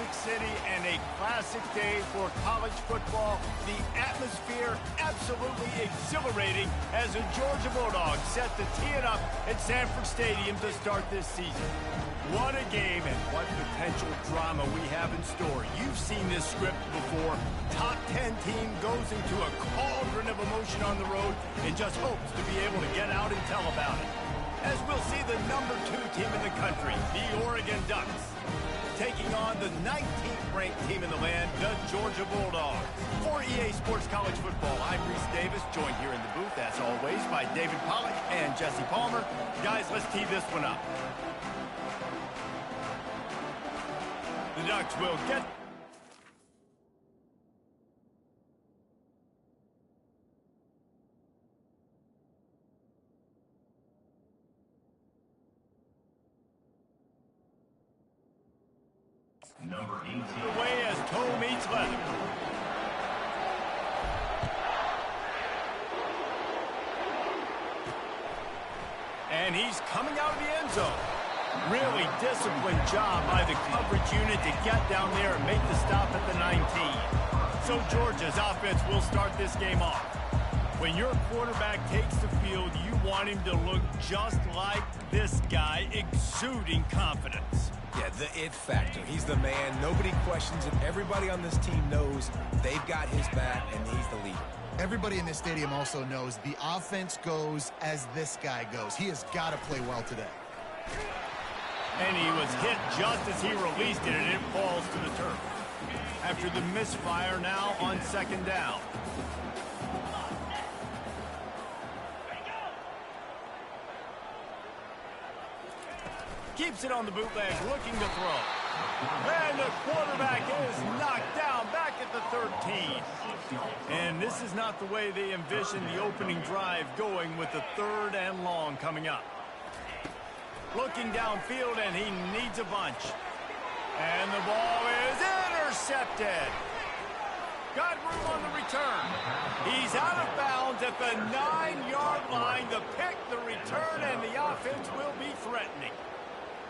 classic city and a classic day for college football. The atmosphere absolutely exhilarating as the Georgia Bulldogs set to tee it up at Sanford Stadium to start this season. What a game and what potential drama we have in store. You've seen this script before. Top 10 team goes into a cauldron of emotion on the road and just hopes to be able to get out and tell about it. As we'll see the number 2 team in the country, the Oregon Ducks, taking on the 19th ranked team in the land, the Georgia Bulldogs. For EA Sports College Football, I'm Reese Davis, joined here in the booth, as always, by David Pollack and Jesse Palmer. Guys, let's tee this one up. The Ducks will get... Number 18. Away as toe meets leather. And he's coming out of the end zone. Really disciplined job by the coverage unit to get down there and make the stop at the 19. So Georgia's offense will start this game off. When your quarterback takes the field, you want him to look just like this guy, exuding confidence. Yeah, the it factor. He's the man. Nobody questions it. Everybody on this team knows they've got his back, and he's the leader. Everybody in this stadium also knows the offense goes as this guy goes. He has got to play well today. And he was hit just as he released it, and it falls to the turf. After the misfire, now on second down. Keeps it on the bootleg, looking to throw. And the quarterback is knocked down back at the 13. And this is not the way they envisioned the opening drive going with the 3rd and long coming up. Looking downfield, and he needs a bunch. And the ball is intercepted. Got room on the return. He's out of bounds at the 9-yard line. The pick, the return, and the offense will be threatening.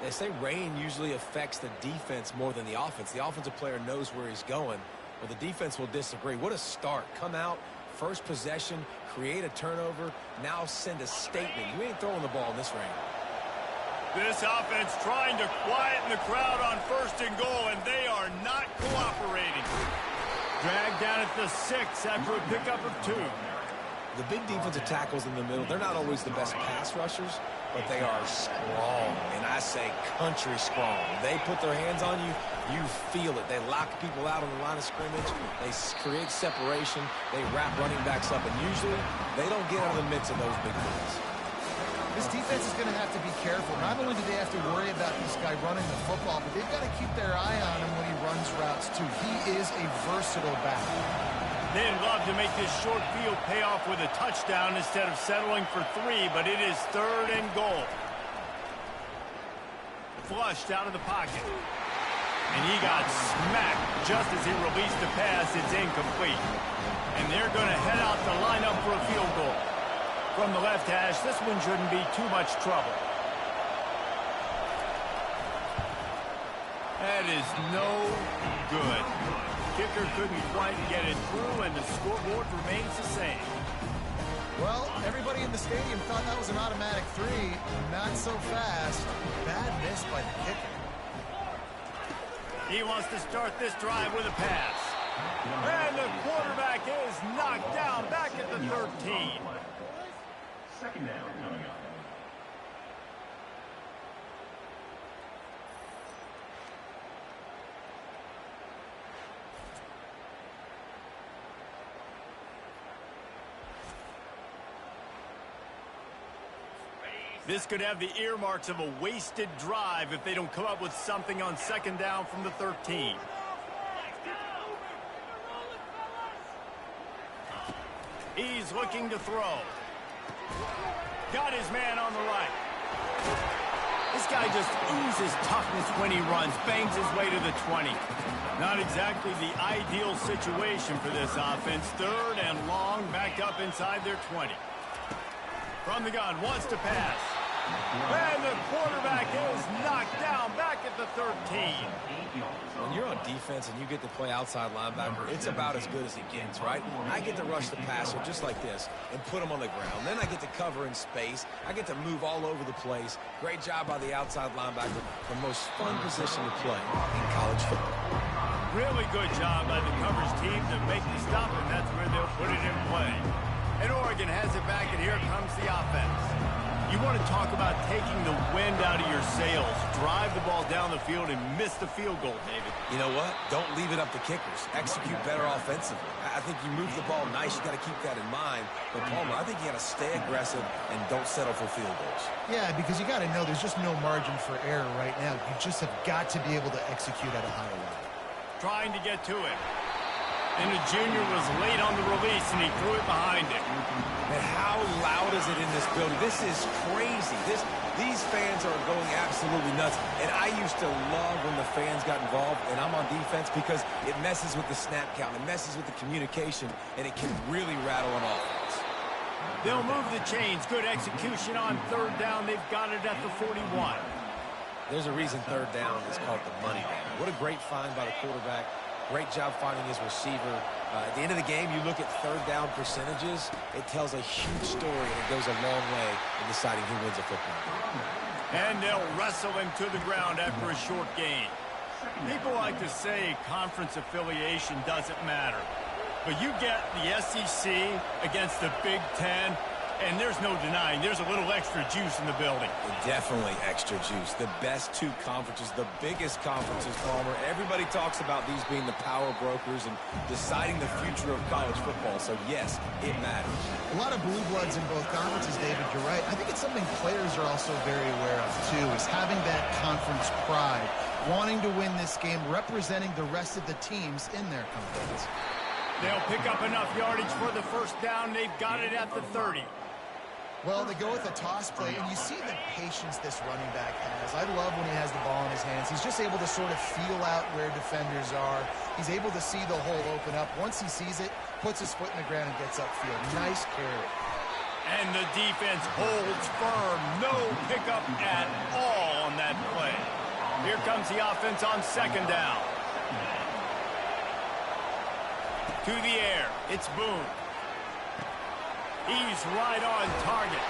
They say rain usually affects the defense more than the offense. The offensive player knows where he's going, but the defense will disagree. What a start. Come out, first possession, create a turnover, now send a statement. You ain't throwing the ball in this rain. This offense trying to quieten the crowd on 1st and goal, and they are not cooperating. Dragged down at the 6 after a pickup of 2. The big defensive tackles in the middle, they're not always the best pass rushers, but they are strong, and I say country strong. They put their hands on you, you feel it. They lock people out on the line of scrimmage. They create separation. They wrap running backs up, and usually they don't get out of the midst of those big plays. This defense is going to have to be careful. Not only do they have to worry about this guy running the football, but they've got to keep their eye on him when he runs routes, too. He is a versatile back. They'd love to make this short field pay off with a touchdown instead of settling for 3, but it is 3rd and goal. Flushed out of the pocket. And he got smacked just as he released the pass. It's incomplete. And they're going to head out to line up for a field goal. From the left hash, this one shouldn't be too much trouble. That is no good. Kicker couldn't quite get it through, and the scoreboard remains the same. Well, everybody in the stadium thought that was an automatic 3. Not so fast. Bad miss by the kicker. He wants to start this drive with a pass. And the quarterback is knocked down back at the 13. Second down coming up. This could have the earmarks of a wasted drive if they don't come up with something on second down from the 13. He's looking to throw. Got his man on the right. This guy just oozes toughness when he runs, bangs his way to the 20. Not exactly the ideal situation for this offense. 3rd and long, backed up inside their 20. From the gun, wants to pass. And the quarterback is knocked down back at the 13. When you're on defense and you get to play outside linebacker, it's about as good as it gets, right? I get to rush the passer just like this and put him on the ground. Then I get to cover in space. I get to move all over the place. Great job by the outside linebacker. The most fun position to play in college football. Really good job by the coverage team to make the stop, and that's where they'll put it in play. And Oregon has it back, and here comes the offense. You want to talk about taking the wind out of your sails. Drive the ball down the field and miss the field goal, David. You know what? Don't leave it up to kickers. Execute better offensively. I think you move the ball nice. You got to keep that in mind. But, Palmer, I think you got to stay aggressive and don't settle for field goals. Yeah, because you got to know there's just no margin for error right now. You just have got to be able to execute at a higher level. Trying to get to it. And the junior was late on the release, and he threw it behind him. And how loud is it in this building? This is crazy. These fans are going absolutely nuts. And I used to love when the fans got involved, and I'm on defense because it messes with the snap count. It messes with the communication, and it can really rattle an offense. They'll move the chains. Good execution on third down. They've got it at the 41. There's a reason third down is called the money down. What a great find by the quarterback. Great job finding his receiver. At the end of the game, you look at third down percentages. It tells a huge story, and it goes a long way in deciding who wins a football game. And they'll wrestle him to the ground after a short gain. People like to say conference affiliation doesn't matter. But you get the SEC against the Big Ten, and there's no denying there's a little extra juice in the building. Definitely extra juice. The best two conferences, the biggest conferences, Palmer. Everybody talks about these being the power brokers and deciding the future of college football. So, yes, it matters. A lot of blue bloods in both conferences, David. You're right. I think it's something players are also very aware of, too, is having that conference pride, wanting to win this game, representing the rest of the teams in their conference. They'll pick up enough yardage for the first down. They've got it at the 30. Well, they go with a toss play, and you see the patience this running back has. I love when he has the ball in his hands. He's just able to sort of feel out where defenders are. He's able to see the hole open up. Once he sees it, puts his foot in the ground and gets upfield. Nice carry. And the defense holds firm. No pickup at all on that play. Here comes the offense on second down. To the air. It's Boone. He's right on target.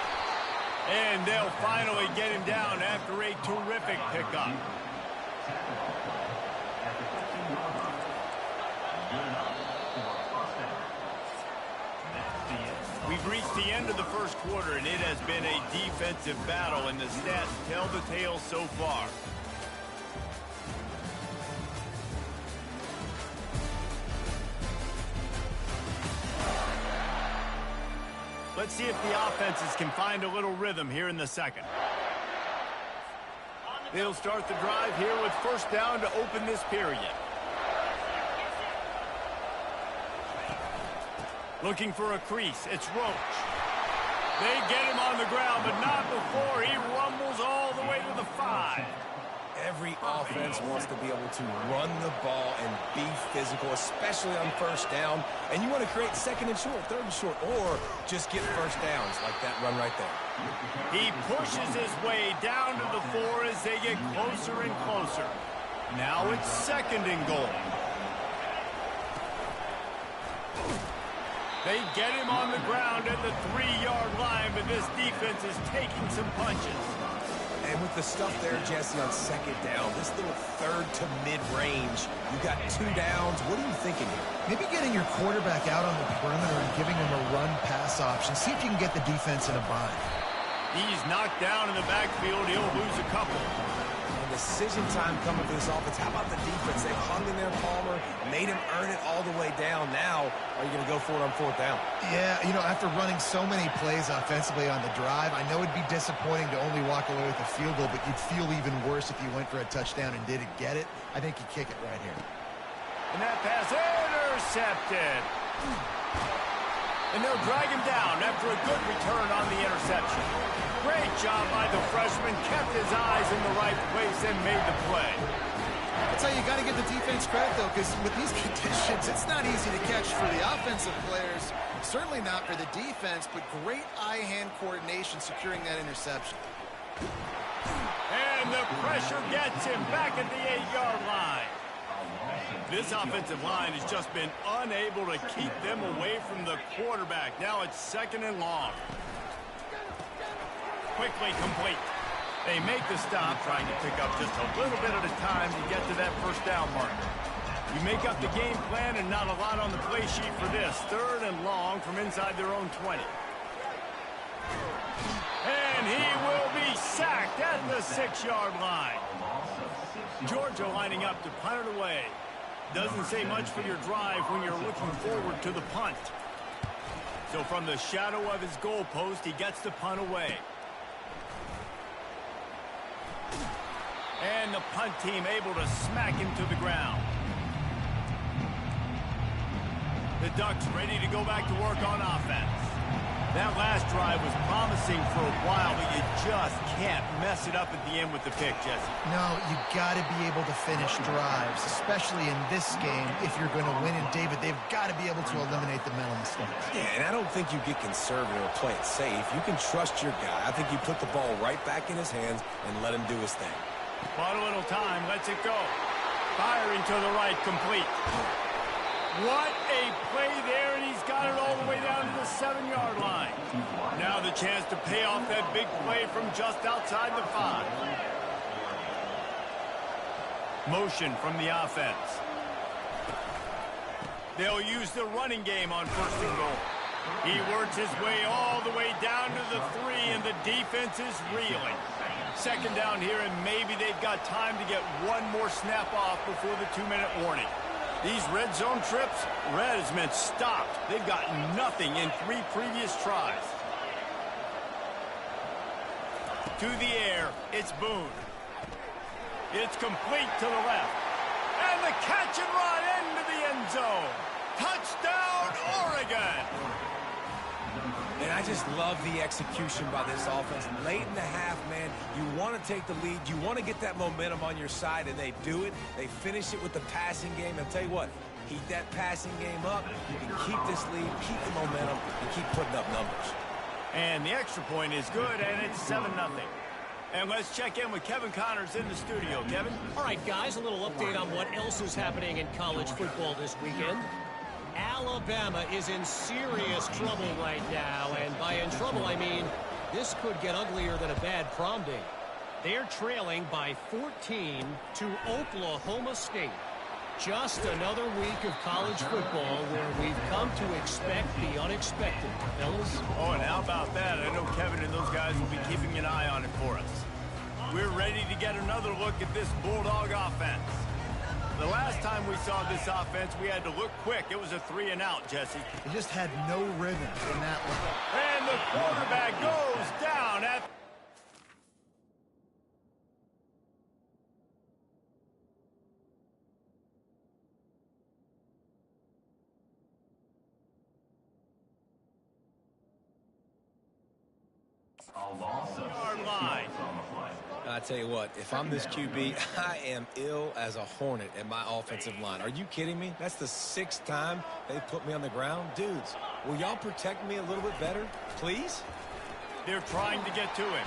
And they'll finally get him down after a terrific pickup. We've reached the end of the first quarter, and it has been a defensive battle, and the stats tell the tale so far. Let's see if the offenses can find a little rhythm here in the second. They'll start the drive here with first down to open this period. Looking for a crease. It's Roach. They get him on the ground, but not before he rumbles all the way to the 5. Every offense wants to be able to run the ball and be physical, especially on first down. And you want to create second and short, third and short, or just get first downs like that run right there. He pushes his way down to the 4 as they get closer and closer. Now it's second and goal. They get him on the ground at the 3-yard line, but this defense is taking some punches. And with the stuff there, Jesse, on second down, this little third to mid-range, you got 2 downs. What are you thinking here? Maybe getting your quarterback out on the perimeter and giving him a run-pass option. See if you can get the defense in a bind. He's knocked down in the backfield. He'll lose a couple. And decision time coming for this offense. How about the defense? They've hung in there, Palmer, made him earn it all the way down. Now, are you going to go for it on fourth down? Yeah, you know, after running so many plays offensively on the drive, I know it'd be disappointing to only walk away with a field goal, but you'd feel even worse if you went for a touchdown and didn't get it. I think you kick it right here. And that pass intercepted. And they'll drag him down after a good return on the interception. Great job by the freshman. Kept his eyes in the right place and made the play. That's how you got to give the defense credit, though, because with these conditions, it's not easy to catch for the offensive players. Certainly not for the defense, but great eye-hand coordination securing that interception. And the pressure gets him back at the 8-yard line. This offensive line has just been unable to keep them away from the quarterback. Now it's 2nd and long. Quickly complete. They make the stop, trying to pick up just a little bit at a time to get to that first down marker. You make up the game plan and not a lot on the play sheet for this. 3rd and long from inside their own 20. And he will be sacked at the 6-yard line. Georgia lining up to punt it away. Doesn't say much for your drive when you're looking forward to the punt. So from the shadow of his goalpost, he gets the punt away. And the punt team able to smack him to the ground. The Ducks ready to go back to work on offense. That last drive was promising for a while, but you just can't mess it up at the end with the pick, Jesse. No, you got to be able to finish drives, especially in this game. If you're going to win, and David, they've got to be able to eliminate the mental mistakes. Yeah, and I don't think you get conservative or play it safe. You can trust your guy. I think you put the ball right back in his hands and let him do his thing. Bought a little time, lets it go. Firing to the right, complete. What a play there, and he's got it all the way down to the 7-yard line. Now the chance to pay off that big play from just outside the 5. Motion from the offense. They'll use the running game on 1st and goal. He works his way all the way down to the 3, and the defense is reeling. 2nd down here, and maybe they've got time to get one more snap off before the 2-minute warning. These red zone trips, red has meant stopped. They've got nothing in 3 previous tries. To the air, it's Boone. It's complete to the left. And the catch and run into the end zone. Touchdown, Oregon! And I just love the execution by this offense. Late in the half, man, you want to take the lead. You want to get that momentum on your side, and they do it. They finish it with the passing game. I'll tell you what, keep that passing game up. You can keep this lead, keep the momentum, and keep putting up numbers. And the extra point is good, and it's 7-0. And let's check in with Kevin Connors in the studio. Kevin? All right, guys, a little update on what else is happening in college football this weekend. Alabama is in serious trouble right now, and by in trouble, I mean this could get uglier than a bad prom date. They're trailing by 14 to Oklahoma State. Just another week of college football where we've come to expect the unexpected, fellas. Oh, and how about that? I know Kevin and those guys will be keeping an eye on it for us. We're ready to get another look at this Bulldog offense. The last time we saw this offense, we had to look quick. It was a 3-and-out, Jesse. They just had no rhythm in that one. And the quarterback goes down at... yard line. I tell you what, if I'm this QB, I am ill as a hornet at my offensive line. Are you kidding me? That's the 6th time they put me on the ground. Dudes, will y'all protect me a little bit better, please? They're trying to get to him.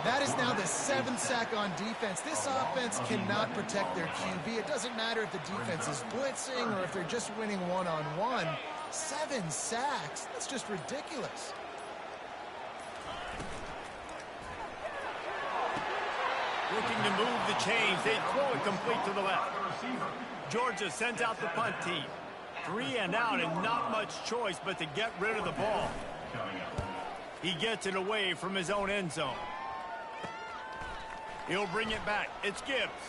That is now the 7th sack on defense. This offense cannot protect their QB. It doesn't matter if the defense is blitzing or if they're just winning one-on-one. 7 sacks, that's just ridiculous. Looking to move the chains. They throw it complete to the left. Georgia sends out the punt team. 3-and-out and not much choice but to get rid of the ball. He gets it away from his own end zone. He'll bring it back. It's Gibbs.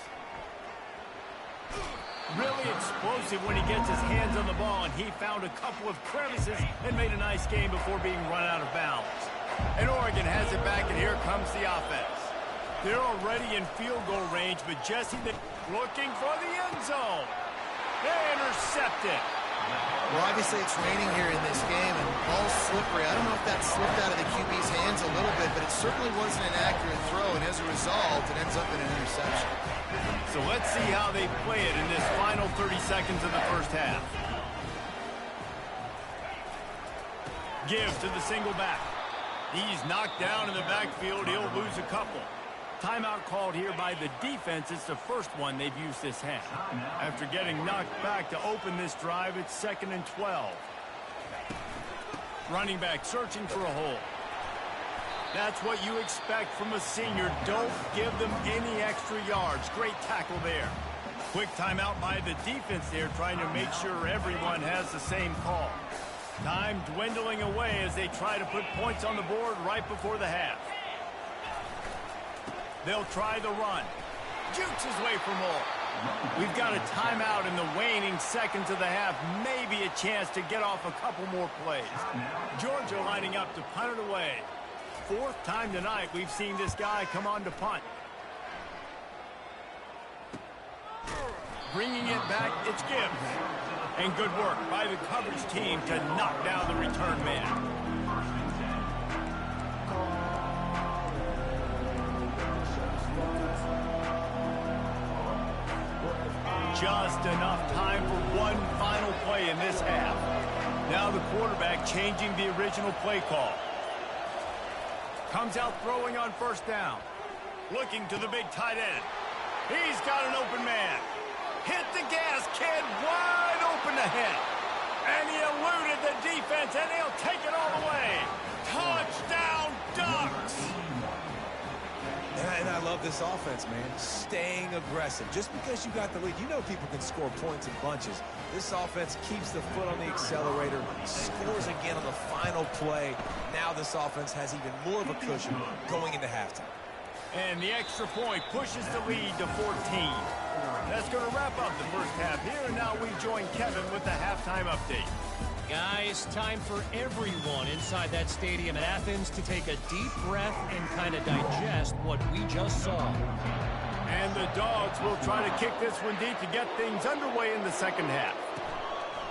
Really explosive when he gets his hands on the ball, and he found a couple of crevices and made a nice game before being run out of bounds. And Oregon has it back, and here comes the offense. They're already in field goal range, but Jesse looking for the end zone. They intercept it. Well, obviously it's raining here in this game, and ball's slippery. I don't know if that slipped out of the QB's hands a little bit, but it certainly wasn't an accurate throw, and as a result, it ends up in an interception. So let's see how they play it in this final 30 seconds of the first half. Give to the single back. He's knocked down in the backfield. He'll lose a couple. Timeout called here by the defense. It's the first one they've used this half. After getting knocked back to open this drive, it's 2nd and 12. Running back searching for a hole. That's what you expect from a senior. Don't give them any extra yards. Great tackle there. Quick timeout by the defense there, trying to make sure everyone has the same call. Time dwindling away as they try to put points on the board right before the half. They'll try the run. Jukes his way for more. We've got a timeout in the waning seconds of the half. Maybe a chance to get off a couple more plays. Georgia lining up to punt it away. 4th time tonight we've seen this guy come on to punt. Bringing it back, it's Gibbs. And good work by the coverage team to knock down the return man. Just enough time for one final play in this half. Now the quarterback changing the original play call. Comes out throwing on 1st down. Looking to the big tight end. He's got an open man. Hit the gas, kid. Wide open ahead. And he eluded the defense, and he'll take it all the way. Touchdown, Ducks! And I love this offense, man. Staying aggressive. Just because you got the lead, you know people can score points in bunches. This offense keeps the foot on the accelerator, scores again on the final play. Now this offense has even more of a cushion going into halftime. And the extra point pushes the lead to 14. That's going to wrap up the first half here, and now we join Kevin with the halftime update. Guys, time for everyone inside that stadium in Athens to take a deep breath and kind of digest what we just saw. And the Dogs will try to kick this one deep to get things underway in the second half.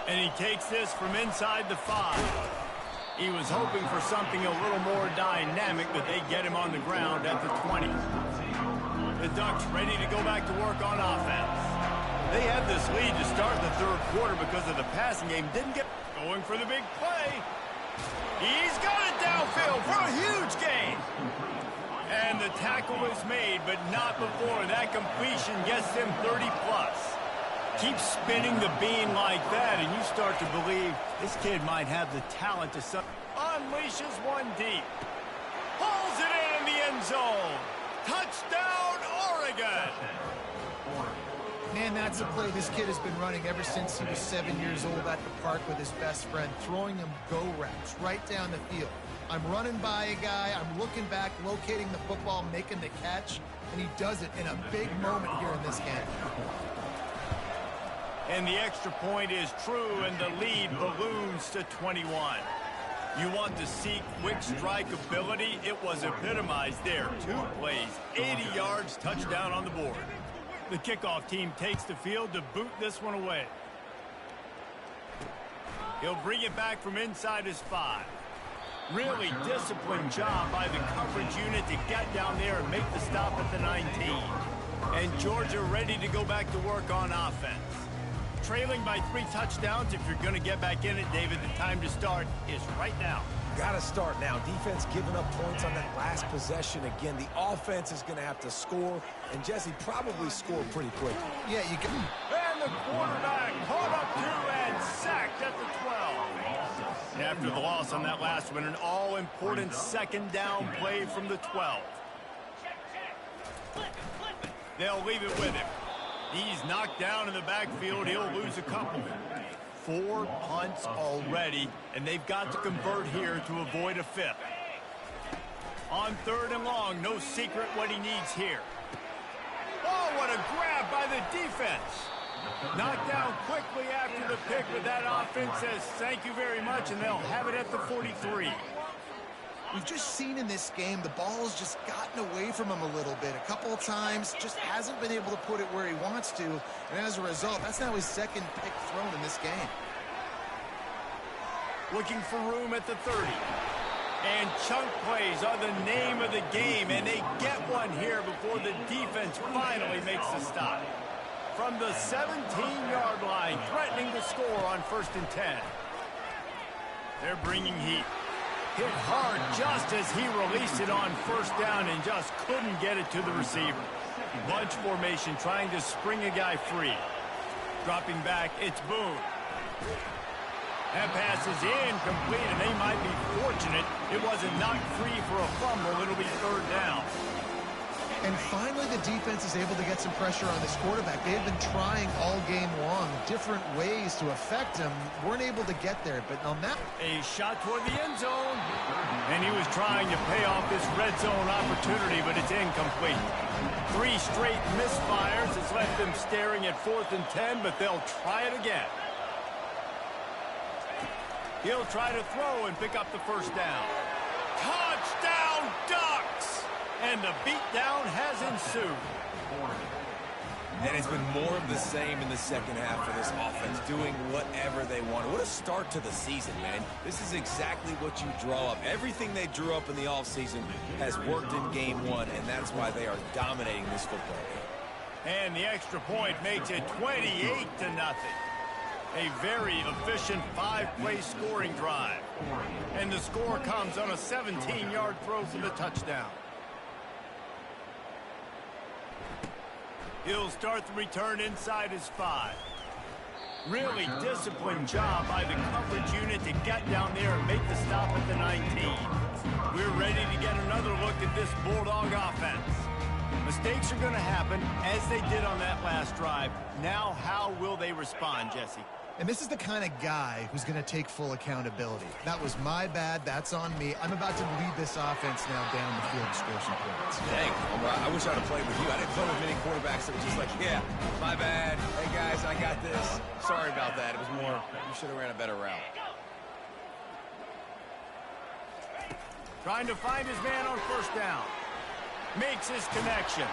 And he takes this from inside the 5. He was hoping for something a little more dynamic, but they get him on the ground at the 20. The Ducks ready to go back to work on offense. They had this lead to start the 3rd quarter because of the passing game. Didn't get going for the big play. He's got it downfield for a huge gain. And the tackle is made, but not before that completion gets them 30-plus. Keep spinning the bean like that, and you start to believe this kid might have the talent to unleashes one deep. Pulls it in the end zone. Touchdown, Oregon! Man, that's a play this kid has been running ever since he was 7 years old at the park with his best friend, throwing him go routes right down the field. I'm running by a guy, I'm looking back, locating the football, making the catch, and he does it in a big moment here in this game. And the extra point is true, and the lead balloons to 21. You want to see quick strike ability? It was epitomized there. 2 plays, 80 yards, touchdown on the board. The kickoff team takes the field to boot this one away. He'll bring it back from inside his 5. Really disciplined job by the coverage unit to get down there and make the stop at the 19. And Georgia ready to go back to work on offense. Trailing by 3 touchdowns. If you're going to get back in it, David, the time to start is right now. Got to start now. Defense giving up points on that last possession. Again, the offense is going to have to score, and Jesse probably score pretty quick. Yeah, you can. And the quarterback caught up to and sacked at the 12. And after the loss on that last one, an all-important 2nd down play from the 12. They'll leave it with him. He's knocked down in the backfield. He'll lose a couple. 4 punts already, and they've got to convert here to avoid a 5th. On 3rd and long, no secret what he needs here. Oh, what a grab by the defense. Knocked down quickly after the pick, but that offense says thank you very much, and they'll have it at the 43. We've just seen in this game the ball has just gotten away from him a little bit. A couple of times, just hasn't been able to put it where he wants to. And as a result, that's now his 2nd pick thrown in this game. Looking for room at the 30. And chunk plays are the name of the game, and they get one here before the defense finally makes the stop. From the 17-yard line, threatening to score on 1st and 10. They're bringing heat. Hit hard just as he released it on first down and just couldn't get it to the receiver. Bunch formation trying to spring a guy free. Dropping back, it's Boone. That pass is incomplete, and they might be fortunate it wasn't knocked free for a fumble. It'll be third down. And finally, the defense is able to get some pressure on this quarterback. They have been trying all game long different ways to affect him. Weren't able to get there, but on that... A shot toward the end zone. And he was trying to pay off this red zone opportunity, but it's incomplete. 3 straight misfires has left them staring at 4th and 10, but they'll try it again. He'll try to throw and pick up the first down. Touchdown, Ducks! And the beatdown has ensued. And it's been more of the same in the second half for this offense, doing whatever they want. What a start to the season, man. This is exactly what you draw up. Everything they drew up in the offseason has worked in game 1, and that's why they are dominating this football game. And the extra point makes it 28-0. A very efficient 5-play scoring drive. And the score comes on a 17-yard throw for the touchdown. He'll start the return inside his 5. Really disciplined job by the coverage unit to get down there and make the stop at the 19. We're ready to get another look at this Bulldog offense. Mistakes are going to happen, as they did on that last drive. Now, how will they respond, Jesse? And this is the kind of guy who's going to take full accountability. That was my bad. That's on me. I'm about to lead this offense now down the field and score some points. Dang, I wish I'd have played with you. I didn't play with many quarterbacks that were just like, yeah, my bad. Hey, guys, I got this. Sorry about that. It was more, you should have ran a better route. Trying to find his man on first down. Makes his connection.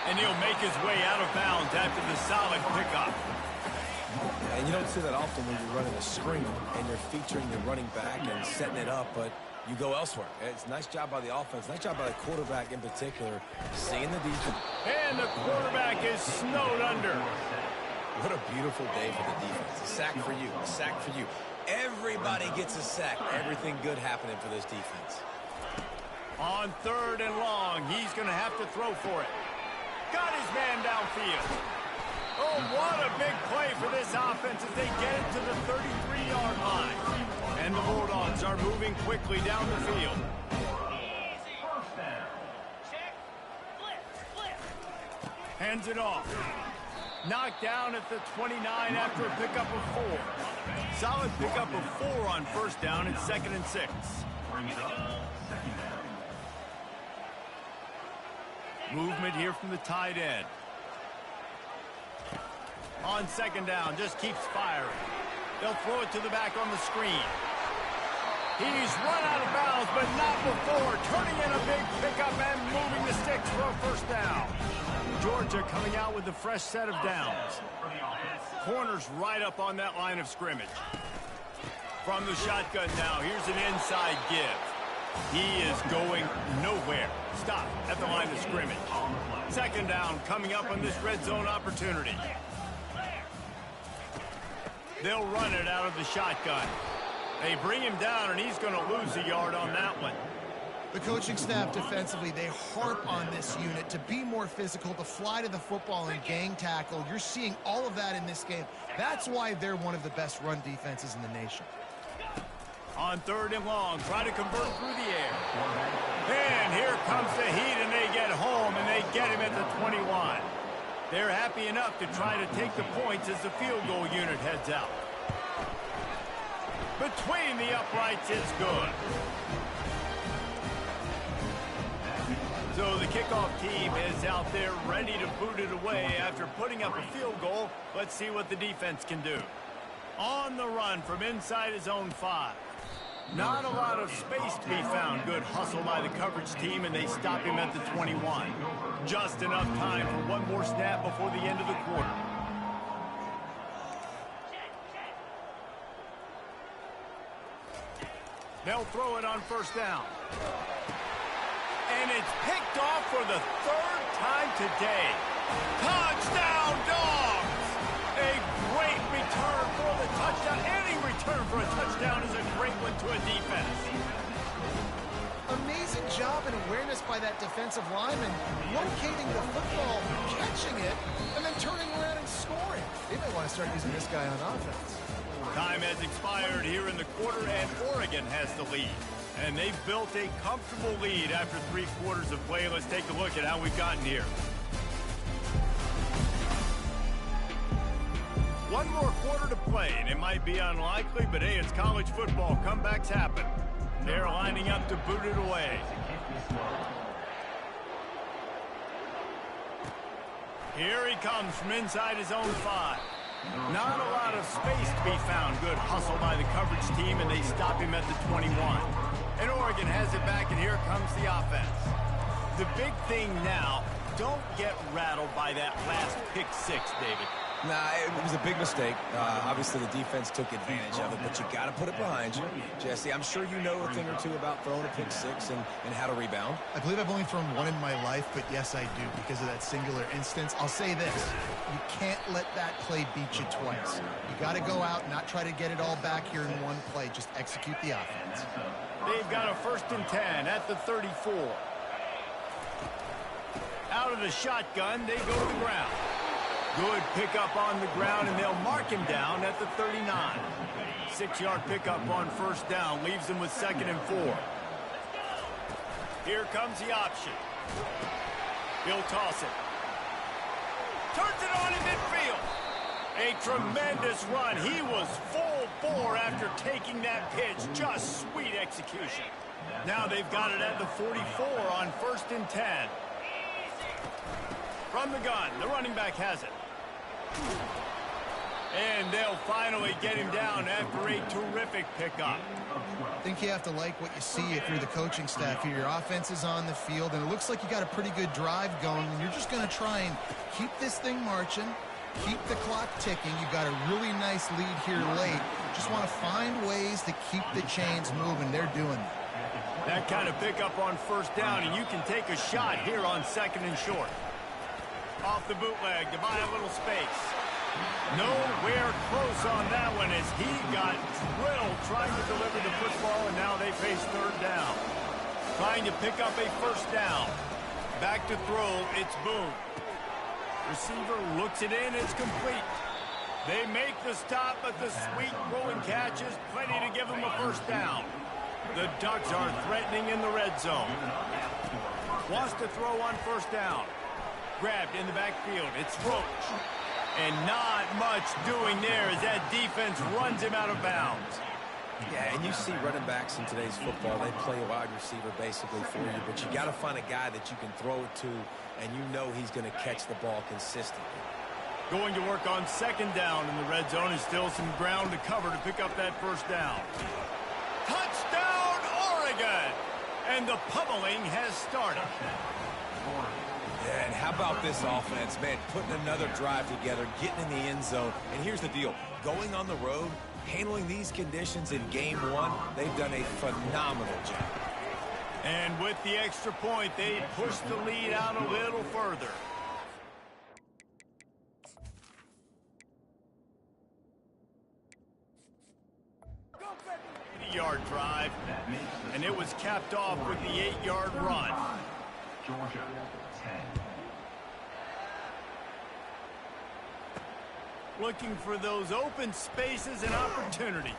And he'll make his way out of bounds after the solid pickup. And you don't see that often when you're running a screen and you're featuring your running back and setting it up, but you go elsewhere. It's a nice job by the offense, nice job by the quarterback in particular, seeing the defense. And the quarterback is snowed under. What a beautiful day for the defense. A sack for you, a sack for you. Everybody gets a sack. Everything good happening for this defense. On 3rd and long, he's going to have to throw for it. Got his man downfield. Oh, what a big play for this offense as they get it to the 33-yard line. And the Bulldogs are moving quickly down the field. Hands it off. Knocked down at the 29 after a pickup of 4. Solid pickup of 4 on first down and 2nd and 6. Movement here from the tight end. On 2nd down, just keeps firing. They'll throw it to the back on the screen. He's run out of bounds, but not before. Turning in a big pickup and moving the sticks for a first down. Georgia coming out with a fresh set of downs. Corners right up on that line of scrimmage. From the shotgun now, here's an inside give. He is going nowhere. Stop at the line of scrimmage. 2nd down coming up on this red zone opportunity. They'll run it out of the shotgun. They bring him down, and he's going to lose a yard on that one. The coaching staff defensively, they harp on this unit to be more physical, to fly to the football and gang tackle. You're seeing all of that in this game. That's why they're one of the best run defenses in the nation. On 3rd and long, try to convert through the air. And here comes the heat, and they get home, and they get him at the 21. They're happy enough to try to take the points as the field goal unit heads out. Between the uprights, it's good. So the kickoff team is out there ready to boot it away after putting up a field goal. Let's see what the defense can do. On the run from inside his own 5. Not a lot of space to be found. Good hustle by the coverage team, and they stop him at the 21. Just enough time for one more snap before the end of the quarter. They'll throw it on first down. And it's picked off for the 3rd time today. Touchdown, Dogs! A great return for the touchdown. Any return for a touchdown is a great one to a defense. job and awareness by that defensive lineman, locating the football, catching it, and then turning around and scoring. They may want to start using this guy on offense. Time has expired here in the quarter, and Oregon has the lead. And they've built a comfortable lead after 3 quarters of play. Let's take a look at how we've gotten here. One more quarter to play, and it might be unlikely, but hey, it's college football. Comebacks happen. They're lining up to boot it away. Here he comes from inside his own 5. Not a lot of space to be found. Good hustle by the coverage team, and they stop him at the 21. And Oregon has it back, and here comes the offense. The big thing now, don't get rattled by that last pick 6, David. Nah, it was a big mistake. Obviously, the defense took advantage of it, but you got to put it behind you. Jesse, I'm sure you know a thing or two about throwing a pick 6 and how to rebound. I believe I've only thrown one in my life, but yes, I do, because of that singular instance. I'll say this. You can't let that play beat you twice. You got to go out and not try to get it all back here in one play. Just execute the offense. They've got a 1st and 10 at the 34. Out of the shotgun, they go to the ground. Good pickup on the ground, and they'll mark him down at the 39. 6-yard pickup on 1st down, leaves them with 2nd and 4. Here comes the option. He'll toss it. Turns it on in midfield. A tremendous run. He was full bore after taking that pitch. Just sweet execution. Now they've got it at the 44 on 1st and 10. From the gun, the running back has it. And they'll finally get him down after a terrific pickup. I think you have to like what you see if you're the coaching staff here. Your offense is on the field, and it looks like you got a pretty good drive going, and you're just going to try and keep this thing marching, keep the clock ticking. You've got a really nice lead here late. Just want to find ways to keep the chains moving. They're doing that. That kind of pickup on 1st down, and you can take a shot here on 2nd and short. Off the bootleg to buy a little space. Nowhere close on that one as he got drilled trying to deliver the football, and now they face 3rd down. Trying to pick up a 1st down. Back to throw, it's Boone. Receiver looks it in, it's complete. They make the stop, but the sweet throwing catch is plenty to give them a 1st down. The Ducks are threatening in the red zone. Wants to throw on 1st down. Grabbed in the backfield. It's Roach. And not much doing there as that defense runs him out of bounds. Yeah, and you see running backs in today's football, they play a wide receiver basically for you, but you got to find a guy that you can throw it to, and you know he's going to catch the ball consistently. Going to work on 2nd down in the red zone, and still some ground to cover to pick up that 1st down. Touchdown, Oregon! And the pummeling has started. Yeah, and how about this offense, man, putting another drive together, getting in the end zone. And here's the deal. Going on the road, handling these conditions in game 1, they've done a phenomenal job. And with the extra point, they push the lead out a little further. Yard drive, and it was capped off with the 8-yard run. Georgia, 10. Looking for those open spaces and opportunity.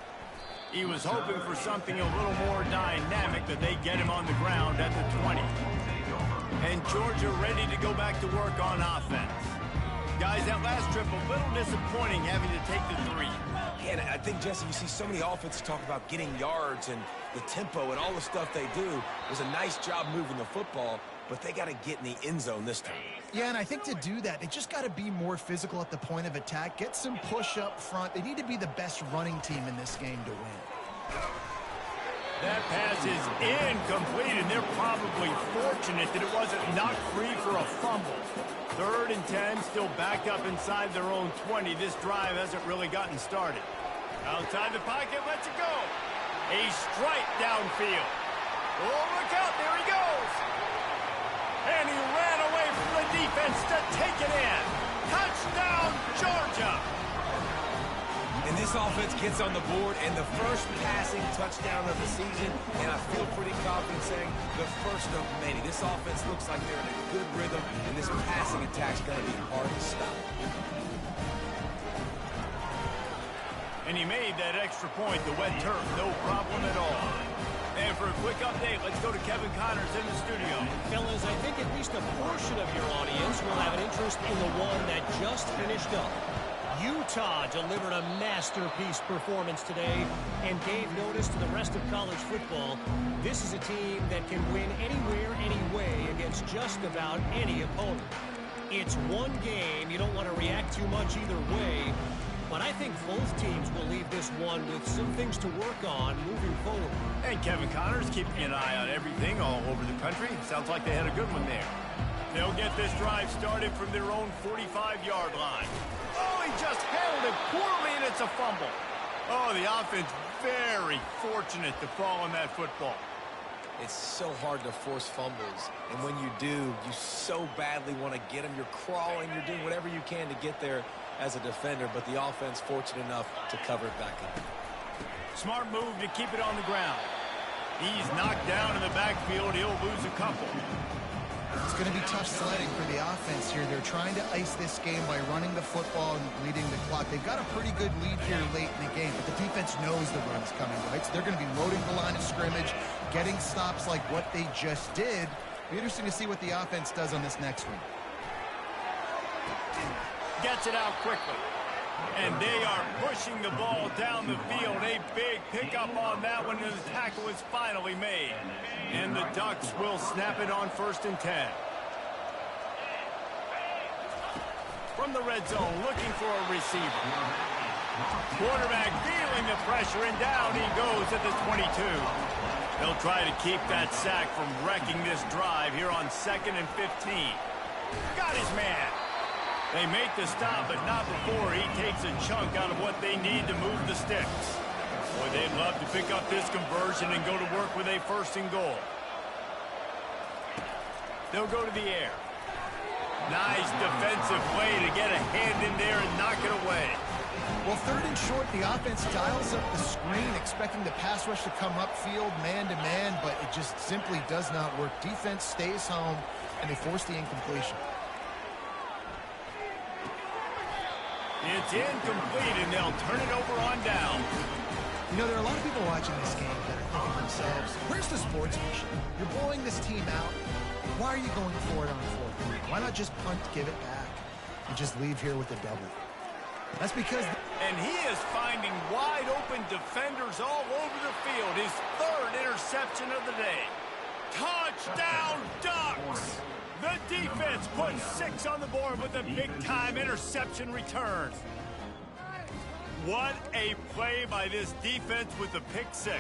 He was hoping for something a little more dynamic, but they get him on the ground at the 20. And Georgia ready to go back to work on offense. Guys, that last trip a little disappointing having to take the 3. And I think, Jesse, you see so many offenses talk about getting yards and the tempo and all the stuff they do. It was a nice job moving the football, but they got to get in the end zone this time. Yeah, and I think to do that, they just got to be more physical at the point of attack, get some push up front. They need to be the best running team in this game to win. That pass is incomplete, and they're probably fortunate that it wasn't knocked free for a fumble. 3rd and 10, still backed up inside their own 20. This drive hasn't really gotten started. Outside the pocket, lets it go. A strike downfield. Oh, look out, there he goes. And he ran away from the defense to take it in. Touchdown, Georgia. And And this offense gets on the board, and the first passing touchdown of the season, and I feel pretty confident saying the first of many. This offense looks like they're in a good rhythm, and this passing attack's going to be hard to stop. And he made that extra point, the wet turf, no problem at all. And for a quick update, let's go to Kevin Connors in the studio. Fellas, I think at least a portion of your audience will have an interest in the one that just finished up. Utah delivered a masterpiece performance today and gave notice to the rest of college football. This is a team that can win anywhere, any way against just about any opponent. It's one game. You don't want to react too much either way. But I think both teams will leave this one with some things to work on moving forward. And Kevin Connors keeping an eye on everything all over the country. Sounds like they had a good one there. They'll get this drive started from their own 45-yard line. Oh, he just handled it poorly, and it's a fumble. Oh, the offense very fortunate to fall on that football. It's so hard to force fumbles, and when you do, you so badly want to get them. You're crawling, you're doing whatever you can to get there as a defender, but the offense fortunate enough to cover it back up. Smart move to keep it on the ground. He's knocked down in the backfield. He'll lose a couple. It's going to be tough sledding for the offense here. They're trying to ice this game by running the football and leading the clock. They've got a pretty good lead here late in the game, but the defense knows the run's coming, right? So they're going to be loading the line of scrimmage, getting stops like what they just did. It'll be interesting to see what the offense does on this next one. Gets it out quickly. And they are pushing the ball down the field. A big pickup on that one, and the tackle is finally made. And the Ducks will snap it on 1st and 10. From the red zone, looking for a receiver. Quarterback feeling the pressure, and down he goes at the 22. They'll try to keep that sack from wrecking this drive here on 2nd and 15. Got his man. They make the stop, but not before he takes a chunk out of what they need to move the sticks. Boy, they'd love to pick up this conversion and go to work with a 1st and goal. They'll go to the air. Nice defensive play to get a hand in there and knock it away. Well, 3rd and short, the offense dials up the screen, expecting the pass rush to come upfield man-to-man, but it just simply does not work. Defense stays home, and they force the incompletion. It's incomplete, and they'll turn it over on down. You know, there are a lot of people watching this game that are thinking to themselves, where's the sportsmanship? You're blowing this team out. Why are you going for it on 4th down? Why not just punt, give it back, and just leave here with a double? That's because... And he is finding wide-open defenders all over the field. His 3rd interception of the day. Touchdown, Ducks! The defense puts 6 on the board with a big-time interception return. What a play by this defense with the pick 6.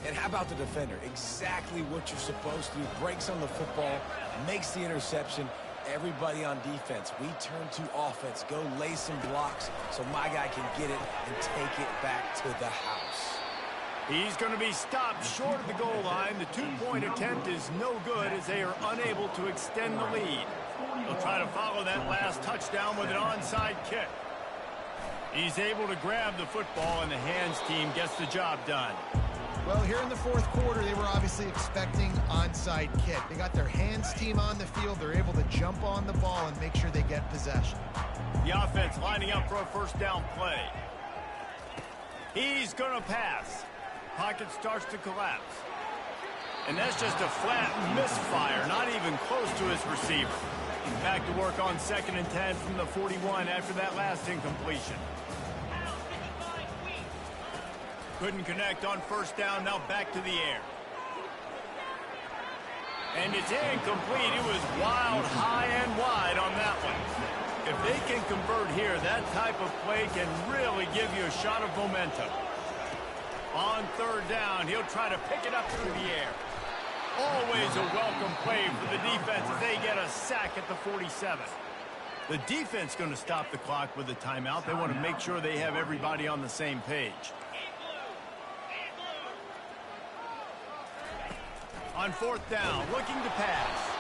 And how about the defender? Exactly what you're supposed to do. Breaks on the football, makes the interception. Everybody on defense, we turn to offense. Go lay some blocks so my guy can get it and take it back to the house. He's going to be stopped short of the goal line. The 2-point attempt is no good as they are unable to extend the lead. They'll try to follow that last touchdown with an onside kick. He's able to grab the football, and the hands team gets the job done. Well, here in the 4th quarter, they were obviously expecting onside kick. They got their hands team on the field. They're able to jump on the ball and make sure they get possession. The offense lining up for a 1st down play. He's going to pass. Pocket starts to collapse. And that's just a flat misfire, not even close to his receiver. Back to work on 2nd and 10 from the 41 after that last incompletion. Couldn't connect on 1st down, now back to the air. And it's incomplete. It was wild, high and wide on that one. If they can convert here, that type of play can really give you a shot of momentum. On 3rd down, he'll try to pick it up through the air. Always a welcome play for the defense as they get a sack at the 47. The defense going to stop the clock with a timeout. They want to make sure they have everybody on the same page. On 4th down, looking to pass.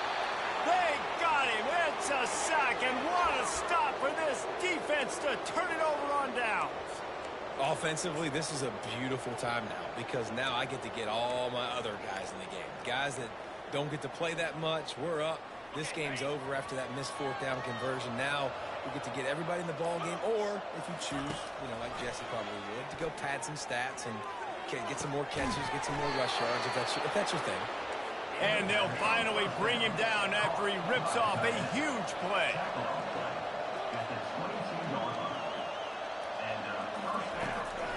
They got him. It's a sack, and what a stop for this defense to turn it over on downs. Offensively, this is a beautiful time now because now I get to get all my other guys in the game. Guys that don't get to play that much. We're up. This game's over after that missed fourth down conversion. Now we get to get everybody in the ball game, or if you choose, like Jesse probably would, to go pad some stats and get some more catches, get some more rush yards if that's your thing. And they'll finally bring him down after he rips off a huge play.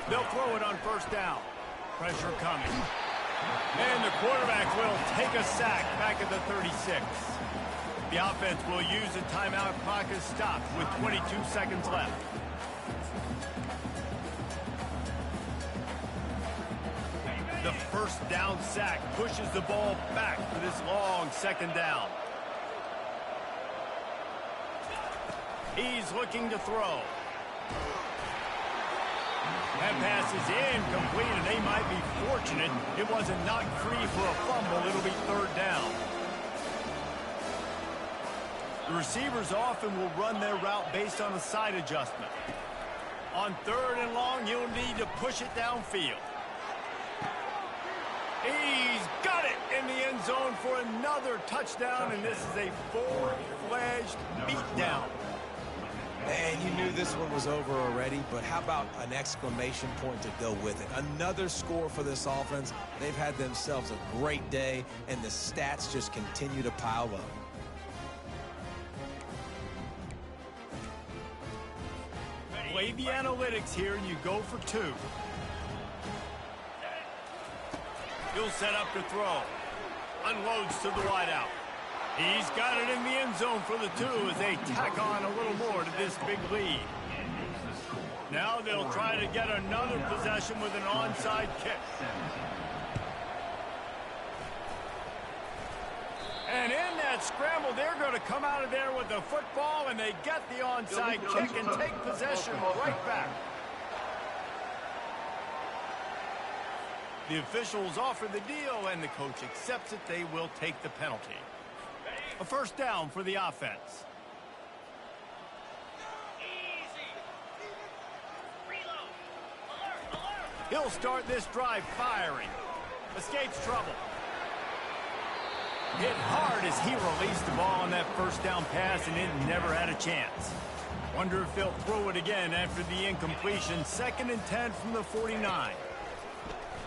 They'll throw it on first down. Pressure coming. And the quarterback will take a sack back at the 36. The offense will use a timeout. Clock is stopped with 22 seconds left. The first down sack pushes the ball back for this long second down. He's looking to throw. That pass is incomplete, and they might be fortunate it wasn't knocked free for a fumble. It'll be third down. The receivers often will run their route based on a side adjustment. On third and long, you'll need to push it downfield. He's got it in the end zone for another touchdown, and this is a full-fledged beatdown. And you knew this one was over already, but how about an exclamation point to go with it? Another score for this offense. They've had themselves a great day, and the stats just continue to pile up. Play the analytics here, and you go for two. He'll set up to throw. Unloads to the wideout. He's got it in the end zone for the two as they tack on a little more to this big lead. Now they'll try to get another possession with an onside kick. And in that scramble, they're going to come out of there with the football, and they get the onside kick and take possession right back. The officials offer the deal, and the coach accepts it. They will take the penalty. A first down for the offense. He'll start this drive firing. Escapes trouble. Hit hard as he released the ball on that first down pass, and it never had a chance. Wonder if they'll throw it again after the incompletion. 2nd and 10 from the 49.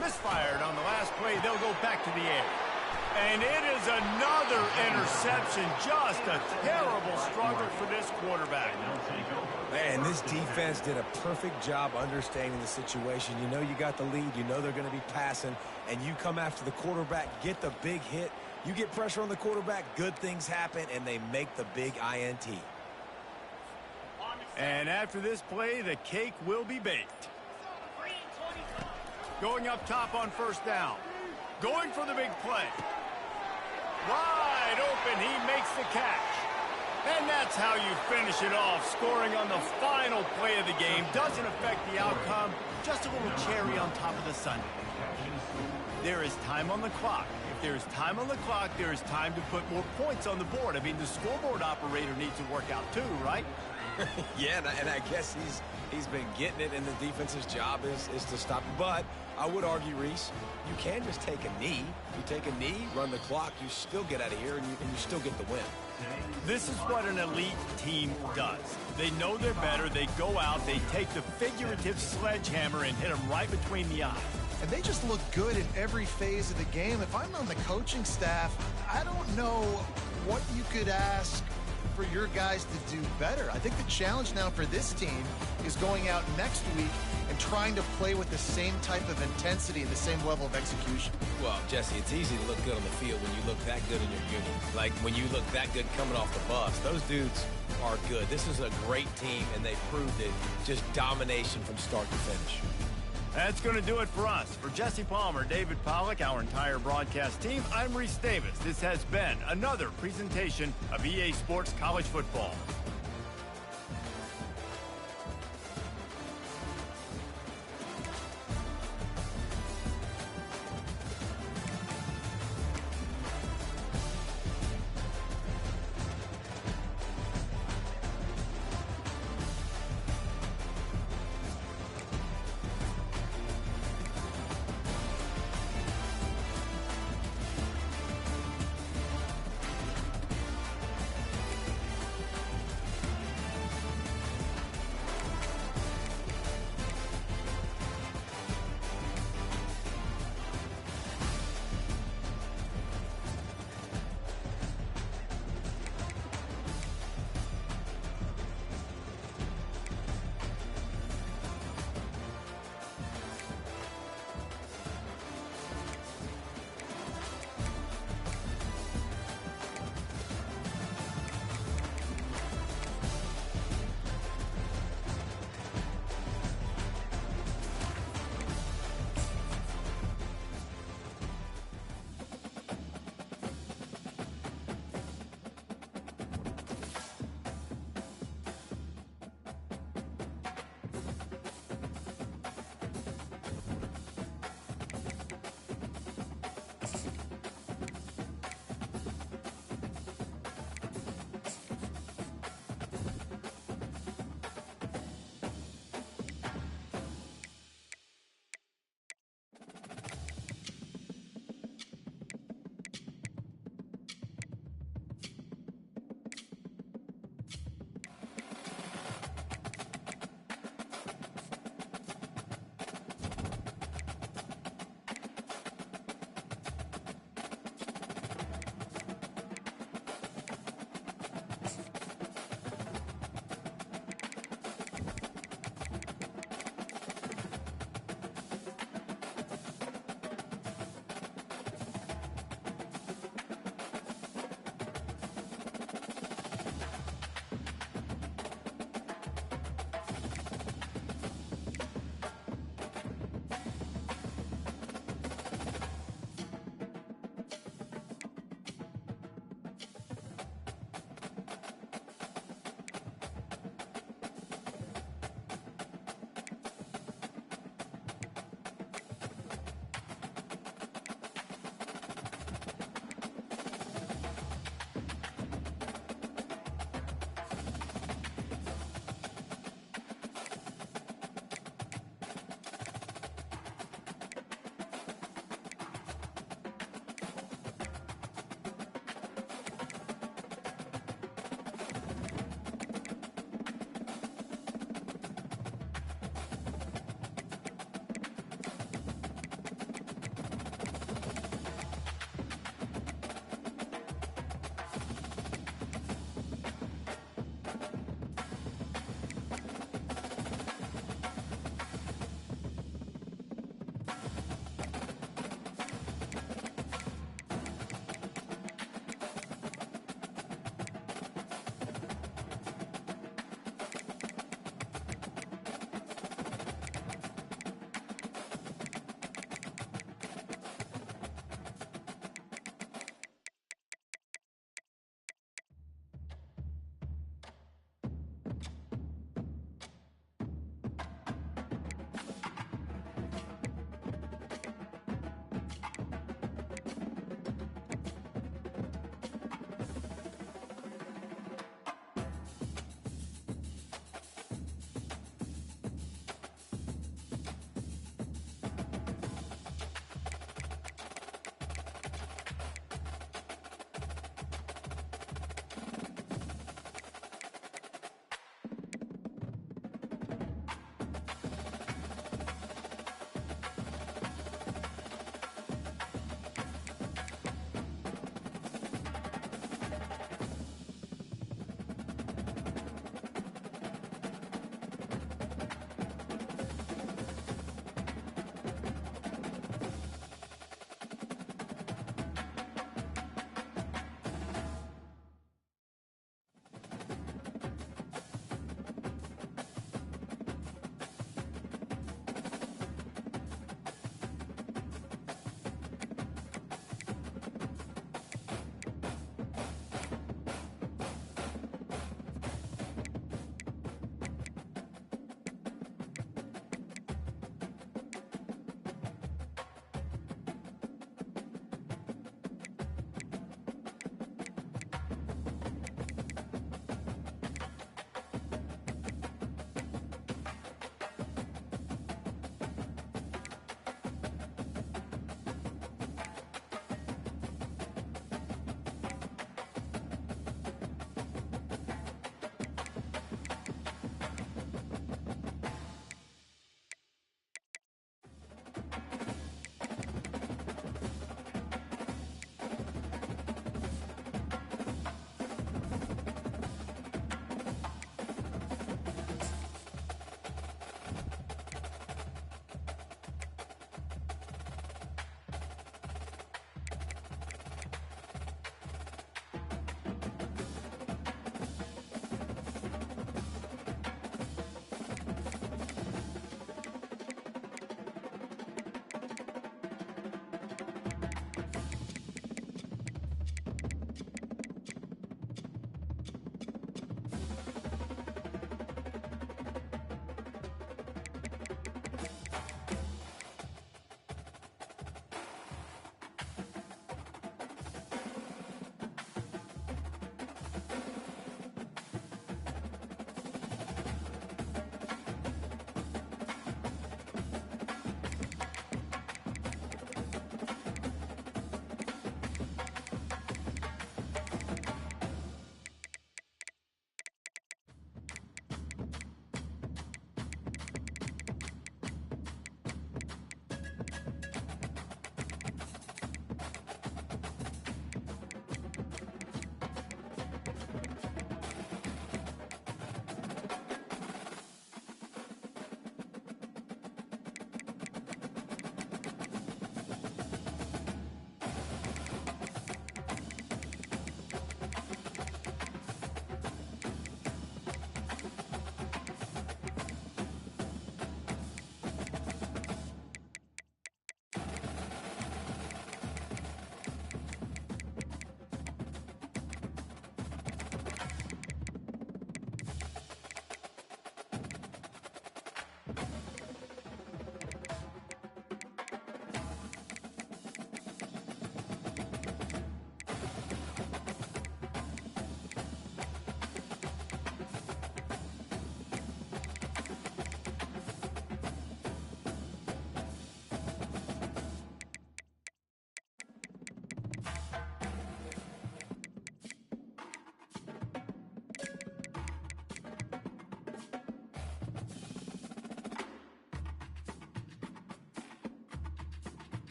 Misfired on the last play. They'll go back to the air. And it is another interception. Just a terrible struggle for this quarterback. Man, this defense did a perfect job understanding the situation. You know you got the lead. You know they're going to be passing. And you come after the quarterback, get the big hit. You get pressure on the quarterback, good things happen, and they make the big INT. And after this play, the cake will be baked. Going up top on first down. Going for the big play. Wide open, he makes the catch. And that's how you finish it off, scoring on the final play of the game. Doesn't affect the outcome, just a little cherry on top of the sundae. There is time on the clock. If there is time on the clock, there is time to put more points on the board. I mean, the scoreboard operator needs to work out too, right? Yeah, and I guess he's been getting it, and the defense's job is to stop him. But I would argue, Reese, you can just take a knee. You take a knee, run the clock, you still get out of here, and you still get the win. This is what an elite team does. They know they're better. They go out, they take the figurative sledgehammer and hit them right between the eyes. And they just look good in every phase of the game. If I'm on the coaching staff, I don't know what you could ask for your guys to do better. I think the challenge now for this team is going out next week and trying to play with the same type of intensity and the same level of execution. Well, Jesse, it's easy to look good on the field when you look that good in your union. Like when you look that good coming off the bus. Those dudes are good. This is a great team, and they proved it. Just domination from start to finish. That's going to do it for us. For Jesse Palmer, David Pollack, our entire broadcast team, I'm Reese Davis. This has been another presentation of EA Sports College Football.